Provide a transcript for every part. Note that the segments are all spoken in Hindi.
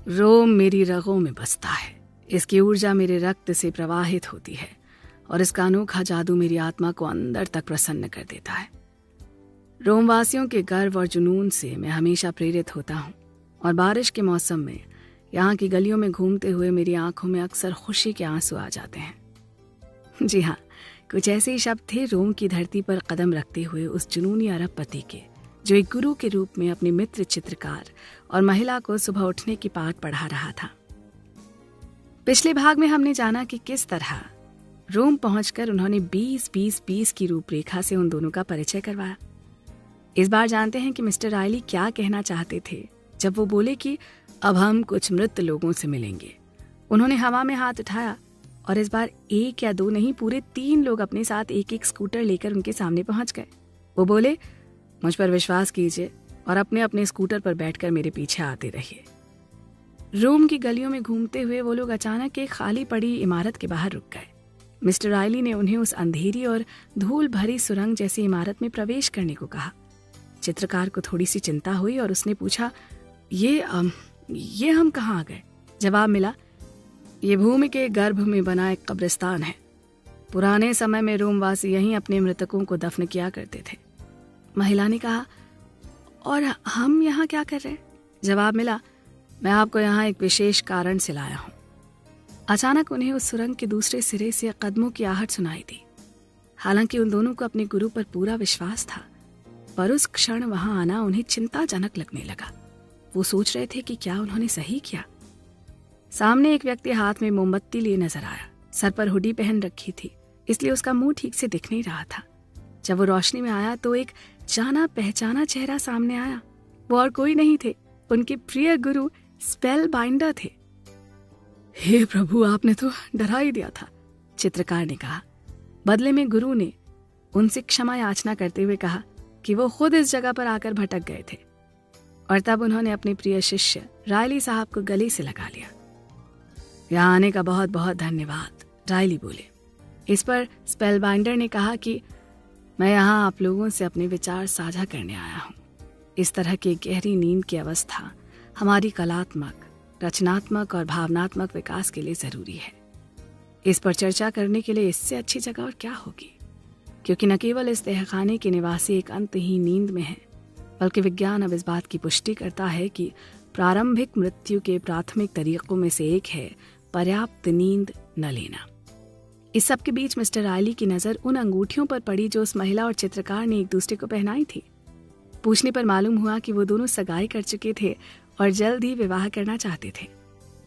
रोम मेरी रगों में बसता है, इसकी ऊर्जा मेरे रक्त से प्रवाहित होती है और इसका अनोखा जादू मेरी आत्मा को अंदर तक प्रसन्न कर देता है। रोमवासियों के गर्व और जुनून से मैं हमेशा प्रेरित होता हूँ और बारिश के मौसम में यहाँ की गलियों में घूमते हुए मेरी आंखों में अक्सर खुशी के आंसू आ जाते हैं। जी हाँ, कुछ ऐसे ही शब्द थे रोम की धरती पर कदम रखते हुए उस जुनूनी अरबपति के, जो एक गुरु के रूप में अपने मित्र चित्रकार और महिला को सुबह उठने की पाठ पढ़ा रहा था। पिछले भाग में हमने जाना कि किस तरह रोम पहुंचकर उन्होंने 20-20-20 की रूपरेखा से उन दोनों का परिचय करवाया। इस बार जानते हैं कि मिस्टर रायली क्या कहना चाहते थे जब वो बोले कि अब हम कुछ मृत लोगों से मिलेंगे। उन्होंने हवा में हाथ उठाया और इस बार 1 या 2 नहीं, पूरे 3 लोग अपने साथ एक स्कूटर लेकर उनके सामने पहुंच गए। वो बोले, मुझ पर विश्वास कीजिए और अपने अपने स्कूटर पर बैठकर मेरे पीछे आते रहिए। रोम की गलियों में घूमते हुए वो लोग अचानक एक खाली पड़ी इमारत के बाहर रुक गए। मिस्टर रायली ने उन्हें उस अंधेरी और धूल भरी सुरंग जैसी इमारत में प्रवेश करने को कहा। चित्रकार को थोड़ी सी चिंता हुई और उसने पूछा, ये हम कहाँ आ गए? जवाब मिला, ये भूमि के गर्भ में बना एक कब्रिस्तान है। पुराने समय में रोमवासी यहीं अपने मृतकों को दफन किया करते थे। महिला ने कहा, और हम यहाँ क्या कर रहे हैं? जवाब मिला, मैं आपको यहाँ एक विशेष कारण से लाया हूँ। अचानक उन्हें उस सुरंग के दूसरे सिरे से कदमों की आहट सुनाई दी। हालांकि उन दोनों को अपने गुरु पर पूरा विश्वास था, पर उस क्षण वहां आना उन्हें चिंताजनक लगने लगा। वो सोच रहे थे कि क्या उन्होंने सही किया। सामने एक व्यक्ति हाथ में मोमबत्ती लिए नजर आया। सर पर हुडी पहन रखी थी, इसलिए उसका मुंह ठीक से दिख नहीं रहा था। जब वो रोशनी में आया तो एक जाना पहचाना चेहरा सामने आया। वो और कोई नहीं थे, उनके प्रिय गुरु स्पेल बाइंडर थे। हे प्रभु, आपने तो डरा ही दिया था, चित्रकार ने कहा। बदले में गुरु ने उनसे क्षमा याचना करते हुए कहा कि वो खुद इस जगह पर आकर भटक गए थे। और तब उन्होंने अपने प्रिय शिष्य रायली साहब को गले से लगा लिया। यहाँ आने का बहुत बहुत धन्यवाद, रायली बोले। इस पर स्पेलबाइंडर ने कहा कि मैं यहाँ आप लोगों से अपने विचार साझा करने आया हूँ। इस तरह की गहरी नींद की अवस्था हमारी कलात्मक, रचनात्मक और भावनात्मक विकास के लिए जरूरी है। इस पर चर्चा करने के लिए इससे अच्छी जगह और क्या होगी, क्योंकि न केवल इस तहखाने के निवासी एक अंतहीन नींद में है, बल्कि विज्ञान अब इस बात की पुष्टि करता है कि प्रारंभिक मृत्यु के प्राथमिक तरीकों में से एक है पर्याप्त नींद न लेना। इस सब के बीच मिस्टर रायली की नजर उन अंगूठियों पर पड़ी जो उस महिला और चित्रकार ने एक दूसरे को पहनाई थी। पूछने पर मालूम हुआ कि वो दोनों सगाई कर चुके थे और जल्द ही विवाह करना चाहते थे।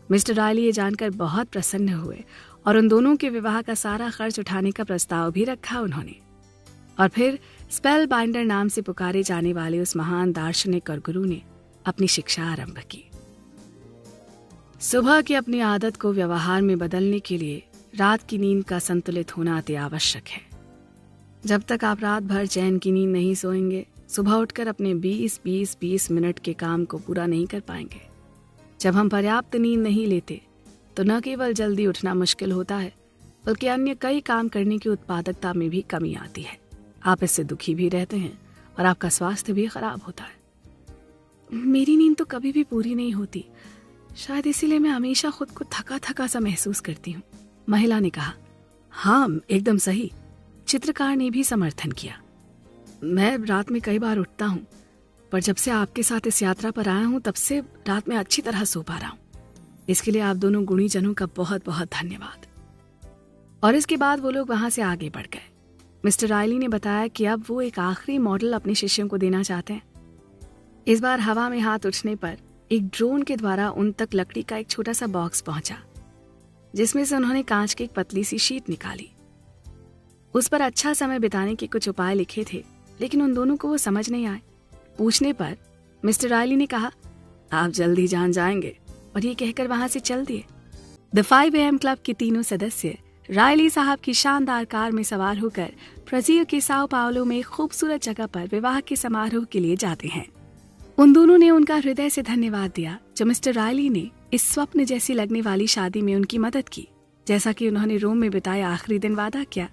मिस्टर रायली ये जानकर बहुत प्रसन्न हुए और उन दोनों के विवाह का सारा खर्च उठाने का प्रस्ताव भी रखा उन्होंने। और फिर स्पेल बाइंडर नाम से पुकारे जाने वाले उस महान दार्शनिक और गुरु ने अपनी शिक्षा आरंभ की। सुबह की अपनी आदत को व्यवहार में बदलने के लिए रात की नींद का संतुलित होना अति आवश्यक है। जब तक आप रात भर चैन की नींद नहीं सोएंगे, सुबह उठकर अपने 20-20-20 मिनट के काम को पूरा नहीं कर पाएंगे। जब हम पर्याप्त नींद नहीं लेते तो न केवल जल्दी उठना मुश्किल होता है, बल्कि अन्य कई काम करने की उत्पादकता में भी कमी आती है। आप इससे दुखी भी रहते हैं और आपका स्वास्थ्य भी खराब होता है। मेरी नींद तो कभी भी पूरी नहीं होती, शायद इसीलिए मैं हमेशा खुद को थका थका सा महसूस करती हूँ, महिला ने कहा। हाँ, एकदम सही, चित्रकार ने भी समर्थन किया। मैं रात में कई बार उठता हूँ, पर जब से आपके साथ इस यात्रा पर आया हूँ तब से रात में अच्छी तरह सो पा रहा हूँ। इसके लिए आप दोनों गुणी जनों का बहुत बहुत धन्यवाद। और इसके बाद वो लोग वहां से आगे बढ़ गए। मिस्टर रायली ने बताया कि अब वो एक आखिरी मॉडल अपने शिष्यों को देना चाहते हैं। इस बार हवा में हाथ उठने पर एक ड्रोन के द्वारा उन तक लकड़ी का एक छोटा सा बॉक्स पहुंचा, जिसमें से उन्होंने कांच की एक पतली सी शीट निकाली। उस पर अच्छा समय बिताने के कुछ उपाय लिखे थे, लेकिन उन दोनों को वो समझ नहीं आए। पूछने पर मिस्टर रायली ने कहा, आप जल्दी जान जाएंगे, और ये कहकर वहां से चल दिए। द 5 AM क्लब के तीनों सदस्य रायली साहब की शानदार कार में सवार होकर ब्राजील के साओ पाउलो में एक खूबसूरत जगह पर विवाह के समारोह के लिए जाते हैं। उन दोनों ने उनका हृदय से धन्यवाद दिया जो मिस्टर रायली ने इस स्वप्न जैसी लगने वाली शादी में उनकी मदद की, जैसा कि उन्होंने रोम में बिताए आखिरी दिन वादा किया।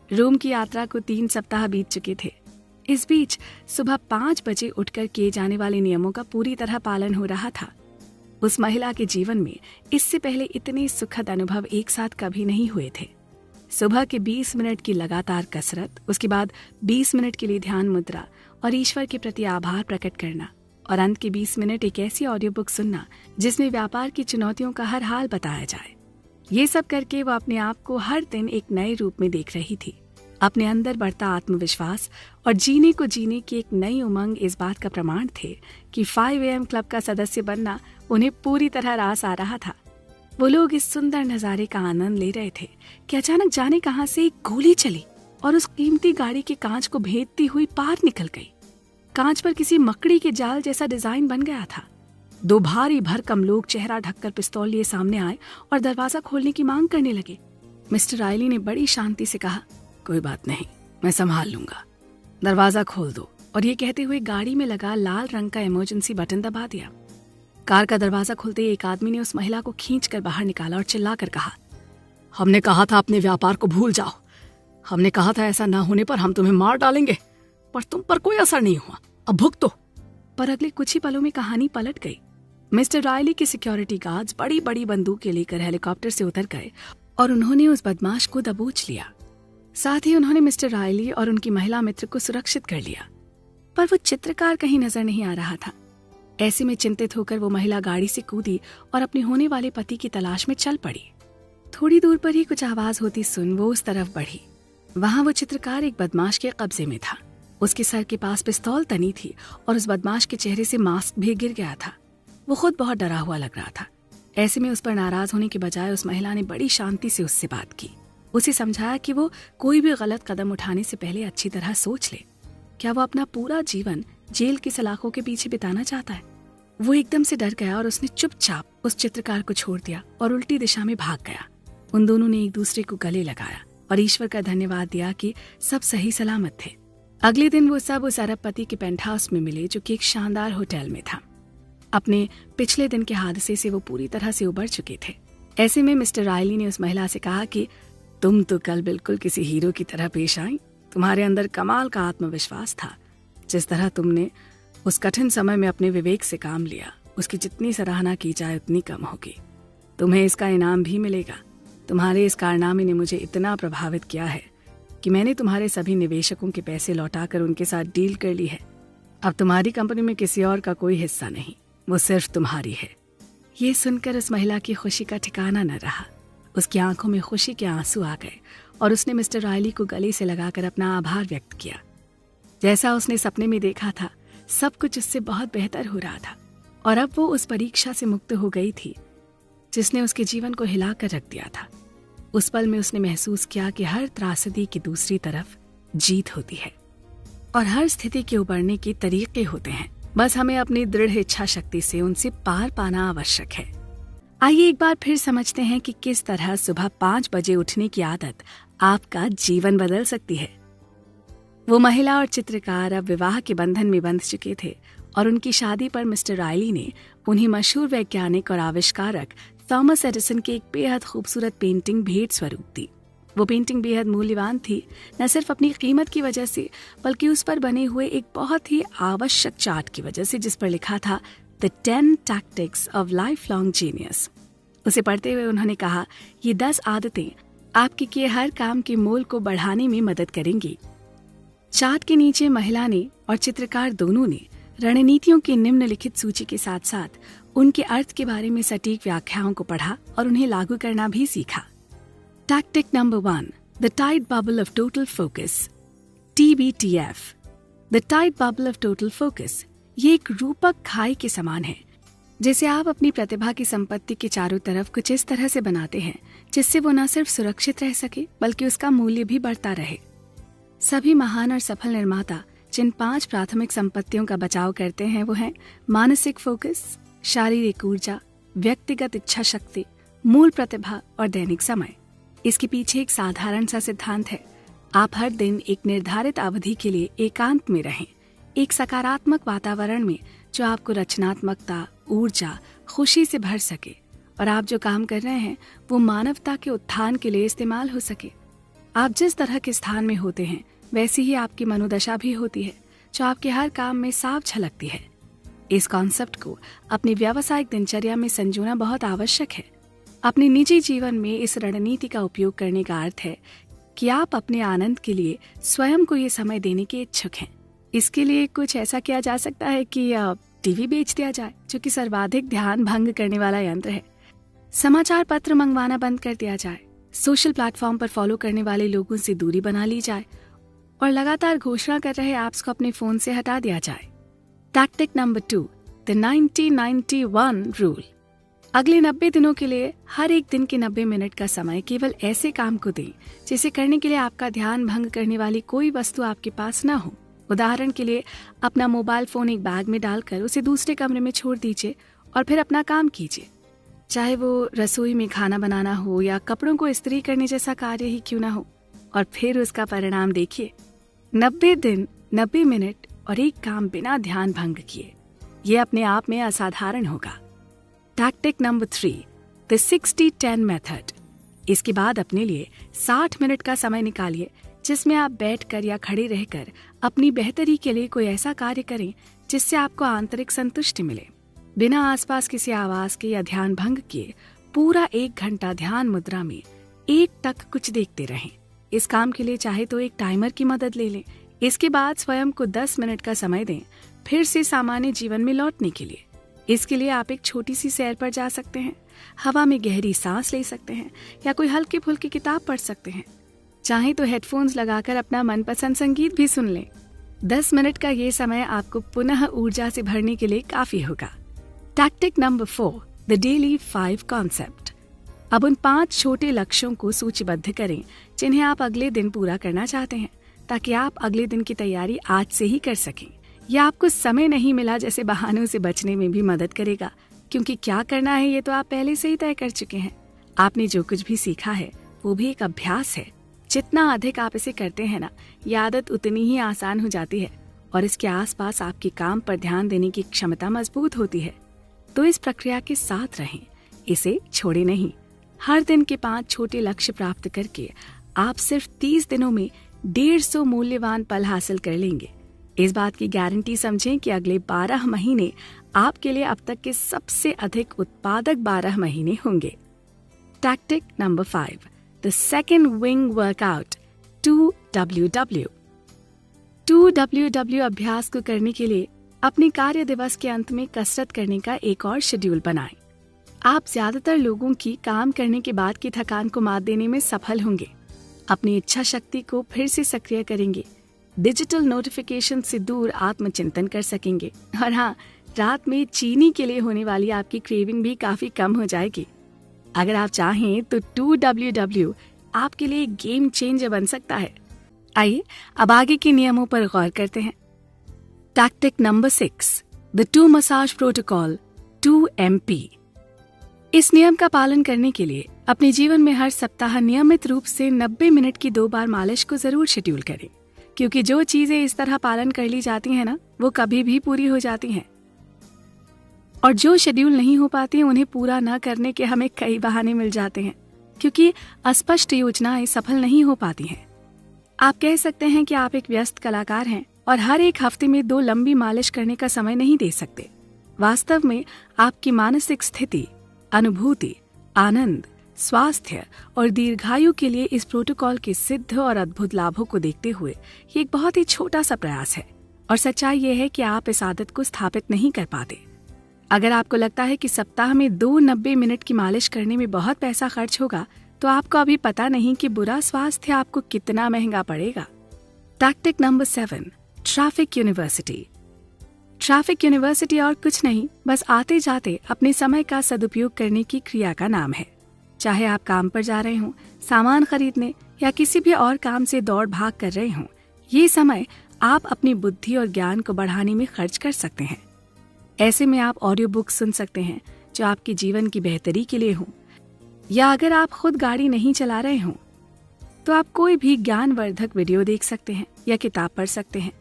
रोम की यात्रा को 3 सप्ताह बीत चुके थे। इस बीच सुबह 5 बजे उठकर किए जाने वाले नियमों का पूरी तरह पालन हो रहा था। उस महिला के जीवन में इससे पहले इतने सुखद अनुभव एक साथ कभी नहीं हुए थे। सुबह के 20 मिनट की लगातार कसरत, उसके बाद 20 मिनट के लिए ध्यान मुद्रा और ईश्वर के प्रति आभार प्रकट करना, और अंत के 20 मिनट एक ऐसी ऑडियो बुक सुनना जिसमें व्यापार की चुनौतियों का हर हाल बताया जाए। ये सब करके वो अपने आप को हर दिन एक नए रूप में देख रही थी। अपने अंदर बढ़ता आत्मविश्वास और जीने को जीने की एक नई उमंग इस बात का प्रमाण थे कि 5 AM क्लब का सदस्य बनना उन्हें पूरी तरह रास आ रहा था। वो लोग इस सुंदर नजारे का आनंद ले रहे थे कि अचानक जाने कहां से एक गोली चली और उस कीमती गाड़ी के कांच को भेदती हुई पार निकल गई। कांच पर किसी मकड़ी के जाल जैसा डिजाइन बन गया था। 2 भारी भरकम लोग चेहरा ढककर पिस्तौल लिए सामने आए और दरवाजा खोलने की मांग करने लगे। मिस्टर रायली ने बड़ी शांति से कहा, कोई बात नहीं, मैं संभाल लूंगा, दरवाजा खोल दो। और ये कहते हुए गाड़ी में लगा लाल रंग का इमरजेंसी बटन दबा दिया। कार का दरवाजा खुलते ही एक आदमी ने उस महिला को खींचकर बाहर निकाला और चिल्लाकर कहा, हमने कहा था अपने व्यापार को भूल जाओ। हमने कहा था ऐसा ना होने पर हम तुम्हें मार डालेंगे, पर तुम पर कोई असर नहीं हुआ, अब भुगतो। पर अगले कुछ ही पलों में कहानी पलट गई। मिस्टर रायली के सिक्योरिटी गार्ड्स बड़ी बड़ी बंदूकें लेकर हेलीकॉप्टर से उतर गए और उन्होंने उस बदमाश को दबोच लिया। साथ ही उन्होंने मिस्टर रायली और उनकी महिला मित्र को सुरक्षित कर लिया। पर वो चित्रकार कहीं नजर नहीं आ रहा था। ऐसे में चिंतित होकर वो महिला गाड़ी से कूदी और अपने होने वाले पति की तलाश में चल पड़ी। थोड़ी दूर पर ही कुछ आवाज होती सुन वो उस तरफ बढ़ी। वहां वो चित्रकार एक बदमाश के कब्जे में था। उसके सर के पास पिस्तौल तनी थी और उस बदमाश के चेहरे से मास्क भी गिर गया था। वो खुद बहुत डरा हुआ लग रहा था। ऐसे में उस पर नाराज होने के बजाय उस महिला ने बड़ी शांति से उससे बात की। उसे समझाया कि वो कोई भी गलत कदम उठाने से पहले अच्छी तरह सोच ले। क्या वो अपना पूरा जीवन जेल की सलाखों के पीछे बिताना चाहता है? वो एकदम से डर गया और उसने चुपचाप उस चित्रकार को छोड़ दिया और उल्टी दिशा में भाग गया। उन दोनों ने एक दूसरे को गले लगाया और ईश्वर का धन्यवाद दिया कि सब सही सलामत थे। अगले दिन वो सब उस अरबपति के पेंट हाउस में मिले जो कि एक शानदार होटल में था। अपने पिछले दिन के हादसे से वो पूरी तरह से उबर चुके थे। ऐसे में मिस्टर रायली ने उस महिला से कहा कि तुम तो कल बिल्कुल किसी हीरो की तरह पेश आई। तुम्हारे अंदर कमाल का आत्मविश्वास था। जिस तरह तुमने उस कठिन समय में अपने विवेक से काम लिया, उसकी जितनी सराहना की जाए उतनी कम होगी। तुम्हें इसका इनाम भी मिलेगा। तुम्हारे इस कारनामे ने मुझे इतना प्रभावित किया है कि मैंने तुम्हारे सभी निवेशकों के पैसे लौटाकर उनके साथ डील कर ली है। अब तुम्हारी कंपनी में किसी और का कोई हिस्सा नहीं, वो सिर्फ तुम्हारी है। ये सुनकर उस महिला की खुशी का ठिकाना न रहा। उसकी आंखों में खुशी के आंसू आ गए और उसने मिस्टर रायली को गले से लगाकर अपना आभार व्यक्त किया। जैसा उसने सपने में देखा था, सब कुछ उससे बहुत बेहतर हो रहा था और अब वो उस परीक्षा से मुक्त हो गई थी जिसने उसके जीवन को हिलाकर रख दिया था। उस पल में उसने महसूस किया कि हर त्रासदी की दूसरी तरफ जीत होती है और हर स्थिति के उबरने के तरीके होते हैं। बस हमें अपनी दृढ़ इच्छा शक्ति से उनसे पार पाना आवश्यक है। आइए एक बार फिर समझते हैं कि किस तरह सुबह 5 बजे उठने की आदत आपका जीवन बदल सकती है। वो महिला और चित्रकार अब विवाह के बंधन में बंध चुके थे और उनकी शादी पर मिस्टर रायली ने उन्हें मशहूर वैज्ञानिक और आविष्कारक थॉमस एडिसन की एक बेहद खूबसूरत पेंटिंग भेंट स्वरूप दी। वो पेंटिंग बेहद मूल्यवान थी, न सिर्फ अपनी कीमत की वजह से बल्कि उस पर बने हुए एक बहुत ही आवश्यक चार्ट की वजह से जिस पर लिखा था the 10 tactics of life long genius. उसे पढ़ते हुए उन्होंने कहा, ये 10 आदतें आपके किए हर काम के मोल को बढ़ाने में मदद करेंगी। चार्ट के नीचे महिला ने और चित्रकार दोनों ने रणनीतियों की निम्नलिखित सूची के साथ साथ उनके अर्थ के बारे में सटीक व्याख्याओं को पढ़ा और उन्हें लागू करना भी सीखा। Tactic number 1, the tight bubble of total focus, TBTF। The tight bubble of total focus ये एक रूपक खाई के समान है जिसे आप अपनी प्रतिभा की संपत्ति के चारों तरफ कुछ इस तरह से बनाते हैं जिससे वो न सिर्फ सुरक्षित रह सके बल्कि उसका मूल्य भी बढ़ता रहे। सभी महान और सफल निर्माता जिन 5 प्राथमिक संपत्तियों का बचाव करते हैं वो हैं मानसिक फोकस, शारीरिक ऊर्जा, व्यक्तिगत इच्छा शक्ति, मूल प्रतिभा और दैनिक समय। इसके पीछे एक साधारण सा सिद्धांत है। आप हर दिन एक निर्धारित अवधि के लिए एकांत में रहें, एक सकारात्मक वातावरण में जो आपको रचनात्मकता, ऊर्जा, खुशी से भर सके और आप जो काम कर रहे हैं वो मानवता के उत्थान के लिए इस्तेमाल हो सके। आप जिस तरह के स्थान में होते हैं वैसी ही आपकी मनोदशा भी होती है जो आपके हर काम में साफ झलकती है। इस कॉन्सेप्ट को अपनी व्यावसायिक दिनचर्या में संजोना बहुत आवश्यक है। अपने निजी जीवन में इस रणनीति का उपयोग करने का अर्थ है कि आप अपने आनंद के लिए स्वयं को ये समय देने के इच्छुक हैं। इसके लिए कुछ ऐसा किया जा सकता है कि टीवी बेच दिया जाए, जो कि सर्वाधिक ध्यान भंग करने वाला यंत्र है। समाचार पत्र मंगवाना बंद कर दिया जाए, सोशल प्लेटफॉर्म पर फॉलो करने वाले लोगों से दूरी बना ली जाए और लगातार घोषणा कर रहे ऐप्स को अपने फोन से हटा दिया जाए। Tactic number 2, the 90-91 rule. अगले 90 दिनों के लिए हर एक दिन के 90 मिनट का समय केवल ऐसे काम को दें जिसे करने के लिए आपका ध्यान भंग करने वाली कोई वस्तु आपके पास न हो। उदाहरण के लिए अपना मोबाइल फोन एक बैग में डालकर उसे दूसरे कमरे में छोड़ दीजिए और फिर अपना काम कीजिए, चाहे वो रसोई में खाना बनाना हो या कपड़ों को इस्त्री करने जैसा कार्य ही क्यों ना हो, और फिर उसका परिणाम देखिए। 90 दिन, 90 मिनट और एक काम बिना ध्यान भंग किए, ये अपने आप में असाधारण होगा। Tactic number 3, the 60-10 method. इसके बाद अपने लिए 60 मिनट का समय निकालिए जिसमें आप बैठकर या खड़े रहकर अपनी बेहतरी के लिए कोई ऐसा कार्य करें जिससे आपको आंतरिक संतुष्टि मिले। बिना आसपास किसी आवाज के या ध्यान भंग किए पूरा 1 घंटा ध्यान मुद्रा में एक टक कुछ देखते रहें। इस काम के लिए चाहे तो एक टाइमर की मदद ले लें। इसके बाद स्वयं को 10 मिनट का समय दें फिर से सामान्य जीवन में लौटने के लिए। इसके लिए आप एक छोटी सी सैर पर जा सकते हैं, हवा में गहरी सांस ले सकते हैं या कोई हल्की फुल्की किताब पढ़ सकते हैं। चाहे तो हेडफोन्स लगाकर अपना मनपसंद संगीत भी सुन लें। 10 मिनट का ये समय आपको पुनः ऊर्जा से भरने के लिए काफी होगा। Tactic number 4, the daily 5 concept. अब उन 5 छोटे लक्ष्यों को सूचीबद्ध करें जिन्हें आप अगले दिन पूरा करना चाहते हैं, ताकि आप अगले दिन की तैयारी आज से ही कर सकें। यह आपको समय नहीं मिला जैसे बहानों से बचने में भी मदद करेगा, क्योंकि क्या करना है ये तो आप पहले से ही तय कर चुके हैं। आपने जो कुछ भी सीखा है वो भी एक अभ्यास है। जितना अधिक आप इसे करते हैं ना, ये आदत उतनी ही आसान हो जाती है और इसके आसपास आपके काम पर ध्यान देने की क्षमता मजबूत होती है। तो इस प्रक्रिया के साथ रहें, इसे छोड़े नहीं। हर दिन के 5 छोटे लक्ष्य प्राप्त करके आप सिर्फ 30 दिनों में 150 मूल्यवान पल हासिल कर लेंगे। इस बात की गारंटी समझें कि अगले 12 महीने आपके लिए अब तक के सबसे अधिक उत्पादक 12 महीने होंगे। Tactic number 5, the second wing workout, 2WW। 2WW अभ्यास को करने के लिए अपने कार्य दिवस के अंत में कसरत करने का एक और शेड्यूल बनाएं। आप ज्यादातर लोगों की काम करने के बाद की थकान को मात देने में सफल होंगे। अपनी इच्छा शक्ति को फिर से सक्रिय करेंगे, डिजिटल नोटिफिकेशन से दूर आत्मचिंतन कर सकेंगे और हाँ, रात में चीनी के लिए होने वाली आपकी क्रेविंग भी काफी कम हो जाएगी। अगर आप चाहें तो 2WW आपके लिए गेम चेंजर बन सकता है। आइए अब आगे के नियमों पर गौर करते हैं। Tactic number 6, the 2 massage protocol, 2MP। इस नियम का पालन करने के लिए अपने जीवन में हर सप्ताह नियमित रूप से 90 मिनट की 2 बार मालिश को जरूर शेड्यूल करें, क्योंकि जो चीजें इस तरह पालन कर ली जाती हैं ना, वो कभी भी पूरी हो जाती हैं, और जो शेड्यूल नहीं हो पाती उन्हें पूरा न करने के हमें कई बहाने मिल जाते हैं, क्योंकि अस्पष्ट योजनाएं सफल नहीं हो पाती हैं। आप कह सकते हैं कि आप एक व्यस्त कलाकार हैं और हर एक हफ्ते में 2 लंबी मालिश करने का समय नहीं दे सकते। वास्तव में आपकी मानसिक स्थिति, अनुभूति, आनंद, स्वास्थ्य और दीर्घायु के लिए इस प्रोटोकॉल के सिद्ध और अद्भुत लाभों को देखते हुए ये एक बहुत ही छोटा सा प्रयास है, और सच्चाई ये है कि आप इस आदत को स्थापित नहीं कर पाते। अगर आपको लगता है कि सप्ताह में 2 90 मिनट की मालिश करने में बहुत पैसा खर्च होगा, तो आपको अभी पता नहीं कि बुरा स्वास्थ्य आपको कितना महंगा पड़ेगा। Tactic number 7, traffic university. Traffic university और कुछ नहीं, बस आते जाते अपने समय का सदुपयोग करने की क्रिया का नाम है। चाहे आप काम पर जा रहे हों, सामान खरीदने या किसी भी और काम से दौड़ भाग कर रहे हों, ये समय आप अपनी बुद्धि और ज्ञान को बढ़ाने में खर्च कर सकते हैं। ऐसे में आप ऑडियो बुक सुन सकते हैं जो आपके जीवन की बेहतरी के लिए हो, या अगर आप खुद गाड़ी नहीं चला रहे हों तो आप कोई भी ज्ञानवर्धक वीडियो देख सकते हैं या किताब पढ़ सकते हैं।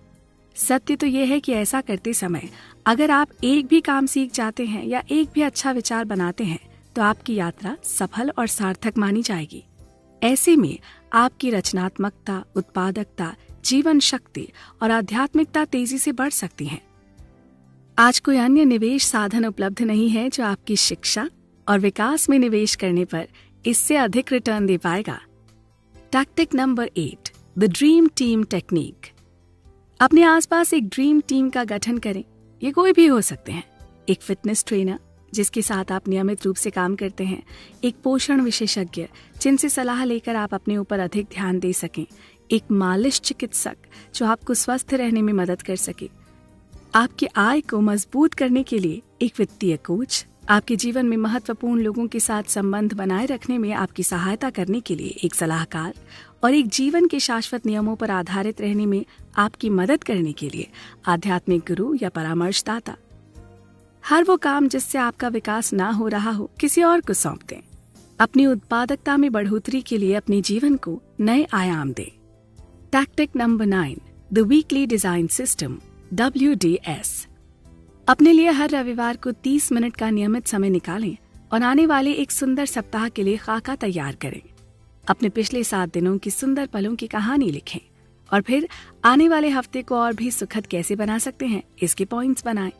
सत्य तो यह है कि ऐसा करते समय अगर आप एक भी काम सीख जाते हैं या एक भी अच्छा विचार बनाते हैं तो आपकी यात्रा सफल और सार्थक मानी जाएगी। ऐसे में आपकी रचनात्मकता, उत्पादकता, जीवन शक्ति और आध्यात्मिकता तेजी से बढ़ सकती हैं। आज कोई अन्य निवेश साधन उपलब्ध नहीं है जो आपकी शिक्षा और विकास में निवेश करने पर इससे अधिक रिटर्न दे पाएगा। Tactic number 8, the dream team technique. अपने आसपास एक ड्रीम टीम का गठन करें। ये कोई भी हो सकते हैं। एक फिटनेस ट्रेनर जिसके साथ आप नियमित रूप से काम करते हैं, एक पोषण विशेषज्ञ जिनसे सलाह लेकर आप अपने ऊपर अधिक ध्यान दे सकें, एक मालिश चिकित्सक जो आपको स्वस्थ रहने में मदद कर सके, आपकी आय को मजबूत करने के लिए एक वित्तीय कोच, आपके जीवन में महत्वपूर्ण लोगों के साथ संबंध बनाए रखने में आपकी सहायता करने के लिए एक सलाहकार और एक जीवन के शाश्वत नियमों पर आधारित रहने में आपकी मदद करने के लिए आध्यात्मिक गुरु या परामर्शदाता। हर वो काम जिससे आपका विकास ना हो रहा हो, किसी और को सौंप दें। अपनी उत्पादकता में बढ़ोतरी के लिए अपने जीवन को नए आयाम दें। Tactic number 9, the weekly design system, WDS। अपने लिए हर रविवार को 30 मिनट का नियमित समय निकालें और आने वाले एक सुंदर सप्ताह के लिए खाका तैयार करें। अपने पिछले 7 दिनों की सुंदर पलों की कहानी लिखें और फिर आने वाले हफ्ते को और भी सुखद कैसे बना सकते हैं, इसके पॉइंट्स बनाएं।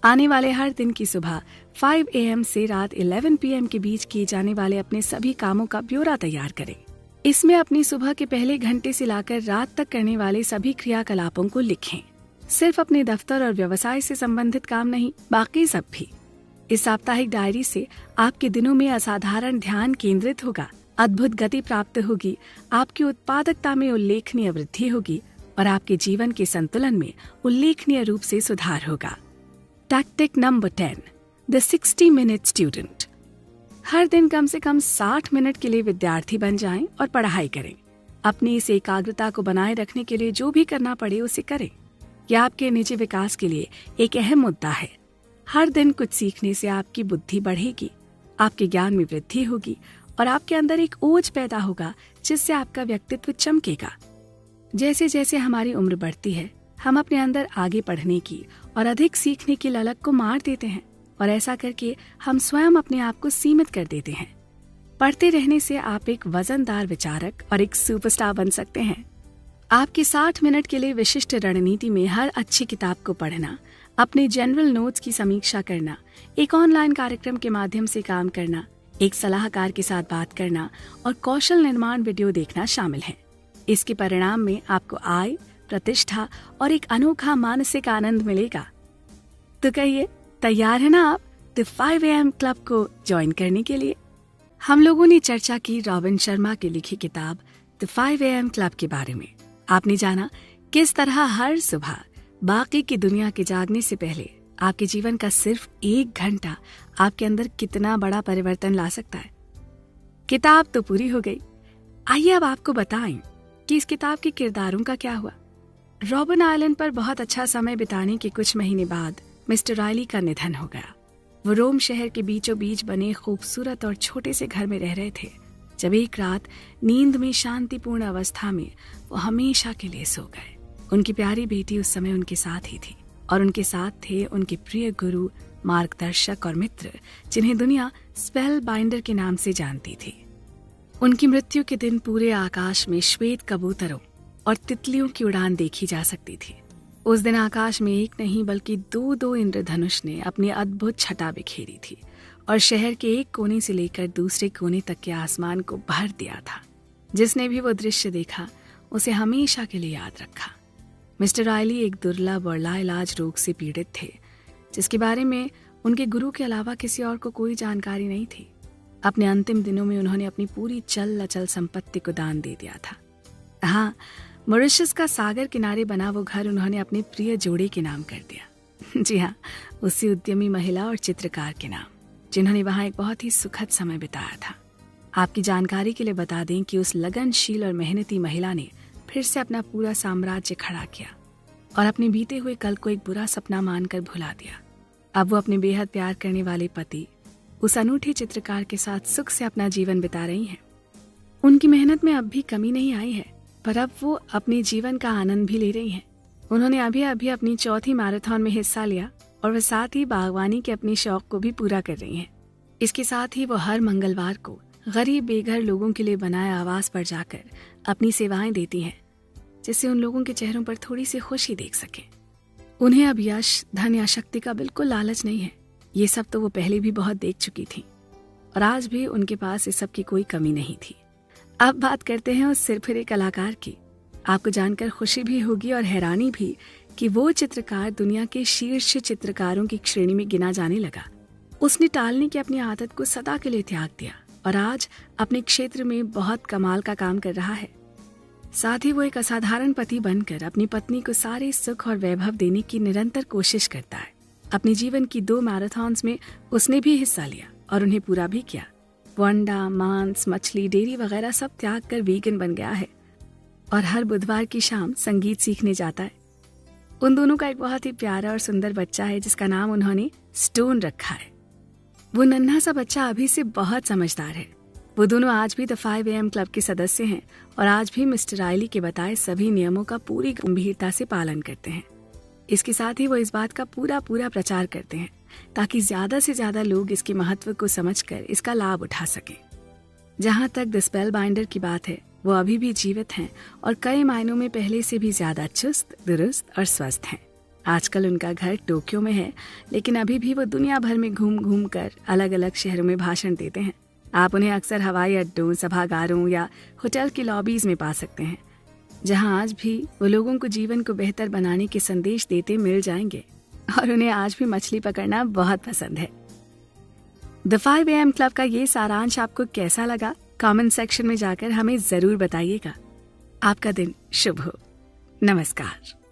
आने वाले हर दिन की सुबह 5 AM से रात 11 PM के बीच किए जाने वाले अपने सभी कामों का ब्यौरा तैयार करें। इसमें अपनी सुबह के पहले घंटे से लाकर रात तक करने वाले सभी क्रियाकलापों को लिखें। सिर्फ अपने दफ्तर और व्यवसाय से संबंधित काम नहीं, बाकी सब भी। इस साप्ताहिक डायरी से आपके दिनों में असाधारण ध्यान केंद्रित होगा, अद्भुत गति प्राप्त होगी, आपकी उत्पादकता में उल्लेखनीय वृद्धि होगी और आपके जीवन के संतुलन में उल्लेखनीय रूप से सुधार होगा। Tactic number 10, the 60 minute student. हर दिन कम से कम 60 मिनट के लिए विद्यार्थी बन जाएं और पढ़ाई करें। अपनी इस एकाग्रता को बनाए रखने के लिए जो भी करना पड़े उसे करें। यह आपके निजी विकास के लिए एक अहम मुद्दा है। हर दिन कुछ सीखने से आपकी बुद्धि बढ़ेगी, आपके ज्ञान में वृद्धि होगी और आपके अंदर एक ओज पैदा होगा जिससे आपका व्यक्तित्व चमकेगा। जैसे जैसे हमारी उम्र बढ़ती है, हम अपने अंदर आगे बढ़ने की और अधिक सीखने की ललक को मार देते हैं और ऐसा करके हम स्वयं अपने आप को सीमित कर देते हैं। पढ़ते रहने से आप एक वजनदार विचारक और एक सुपरस्टार बन सकते हैं। आपकी 60 मिनट के लिए विशिष्ट रणनीति में हर अच्छी किताब को पढ़ना, अपने जनरल नोट्स की समीक्षा करना, एक ऑनलाइन कार्यक्रम के माध्यम से काम करना, एक सलाहकार के साथ बात करना और कौशल निर्माण वीडियो देखना शामिल है। इसके परिणाम में आपको आय, प्रतिष्ठा और एक अनोखा मानसिक आनंद मिलेगा। तो कहिए, तैयार है ना आप द 5 AM क्लब को ज्वाइन करने के लिए? हम लोगों ने चर्चा की रॉबिन शर्मा की लिखी किताब द 5 AM क्लब के बारे में। आपने जाना किस तरह हर सुबह बाकी की दुनिया के जागने से पहले आपके जीवन का सिर्फ 1 घंटा आपके अंदर कितना बड़ा परिवर्तन ला सकता है। किताब तो पूरी हो गई, आइए अब आपको बताएं कि इस किताब के किरदारों का क्या हुआ। रॉबिन आइलैंड पर बहुत अच्छा समय बिताने के कुछ महीने बाद मिस्टर रायली का निधन हो गया। वो रोम शहर के बीचों बीच बने खूबसूरत और छोटे से घर में रह रहे थे जब एक रात नींद में शांतिपूर्ण अवस्था में वो हमेशा के लिए सो गए। उनकी प्यारी बेटी उस समय उनके साथ ही थी और उनके साथ थे उनके प्रिय गुरु, मार्गदर्शक और मित्र जिन्हें दुनिया स्पेल बाइंडर के नाम से जानती थी। उनकी मृत्यु के दिन पूरे आकाश में श्वेत कबूतरों और तितलियों की उड़ान देखी जा सकती थी। उस दिन आकाश में एक नहीं बल्कि 2 इंद्रधनुष ने अपनी अद्भुत छटा बिखेरी थी और शहर के एक कोने से लेकर दूसरे कोने तक के आसमान को भर दिया था। जिसने भी वो दृश्य देखा उसे हमेशा के लिए याद रखा। मिस्टर रायली एक दुर्लभ और लाइलाज रोग से पीड़ित थे जिसके बारे में उनके गुरु के अलावा किसी और को कोई जानकारी नहीं थी। अपने अंतिम दिनों में उन्होंने अपनी पूरी चल अचल संपत्ति को दान दे दिया था। हाँ, मॉरिशस का सागर किनारे बना वो घर उन्होंने अपने प्रिय जोड़े के नाम कर दिया। जी हाँ, उसी उद्यमी महिला और चित्रकार के नाम, जिन्होंने वहाँ एक बहुत ही सुखद समय बिताया था। आपकी जानकारी के लिए बता दें कि उस लगनशील और मेहनती महिला ने फिर से अपना पूरा साम्राज्य खड़ा किया और अपने बीते हुए कल को एक बुरा सपना मानकर भुला दिया। अब वो अपने बेहद प्यार करने वाले पति, उस अनूठे चित्रकार के साथ सुख से अपना जीवन बिता रही हैं। उनकी मेहनत में अब भी कमी नहीं आई है, पर अब वो अपने जीवन का आनंद भी ले रही हैं। उन्होंने अभी अभी अपनी 4थी मैराथन में हिस्सा लिया और वह साथ ही बागवानी के अपने शौक को भी पूरा कर रही हैं। इसके साथ ही वो हर मंगलवार को गरीब बेघर लोगों के लिए बनाए आवास पर जाकर अपनी सेवाएं देती हैं, जिससे उन लोगों के चेहरों पर थोड़ी सी खुशी देख सके। उन्हें अब यश, धन या शक्ति का बिल्कुल लालच नहीं है। ये सब तो वो पहले भी बहुत देख चुकी थी और आज भी उनके पास इस सब की कोई कमी नहीं थी। अब बात करते हैं उस सिरफिरे कलाकार की। आपको जानकर खुशी भी होगी और हैरानी भी कि वो चित्रकार दुनिया के शीर्ष चित्रकारों की श्रेणी में गिना जाने लगा। उसने टालने की अपनी आदत को सदा के लिए त्याग दिया और आज अपने क्षेत्र में बहुत कमाल का काम कर रहा है। साथ ही वो एक असाधारण पति बनकर अपनी पत्नी को सारे सुख और वैभव देने की निरंतर कोशिश करता है। अपने जीवन की 2 मैराथन्स में उसने भी हिस्सा लिया और उन्हें पूरा भी किया। वो अंडा, मांस, मछली, डेयरी वगैरह सब त्याग कर वीगन बन गया है और हर बुधवार की शाम संगीत सीखने जाता है। उन दोनों का एक बहुत ही प्यारा और सुंदर बच्चा है जिसका नाम उन्होंने स्टोन रखा है। वो नन्हा सा बच्चा अभी से बहुत समझदार है। वो दोनों आज भी द 5 AM क्लब के सदस्य हैं और आज भी मिस्टर रायली के बताए सभी नियमों का पूरी गंभीरता से पालन करते हैं। इसके साथ ही वो इस बात का पूरा प्रचार करते हैं ताकि ज्यादा से ज्यादा लोग इसके महत्व को समझकर इसका लाभ उठा सकें। जहाँ तक द स्पेल बाइंडर की बात है, वो अभी भी जीवित हैं और कई मायनों में पहले से भी ज्यादा चुस्त, दुरुस्त और स्वस्थ हैं। आजकल उनका घर टोक्यो में है, लेकिन अभी भी वो दुनिया भर में घूम कर अलग अलग शहरों में भाषण देते हैं। आप उन्हें अक्सर हवाई अड्डों, सभागारों या होटल की लॉबीज में पा सकते हैं, जहां आज भी वो लोगों को जीवन को बेहतर बनाने के संदेश देते मिल जाएंगे। और उन्हें आज भी मछली पकड़ना बहुत पसंद है। द 5 AM क्लब का ये सारांश आपको कैसा लगा? कमेंट सेक्शन में जाकर हमें जरूर बताइएगा। आपका दिन शुभ हो। नमस्कार।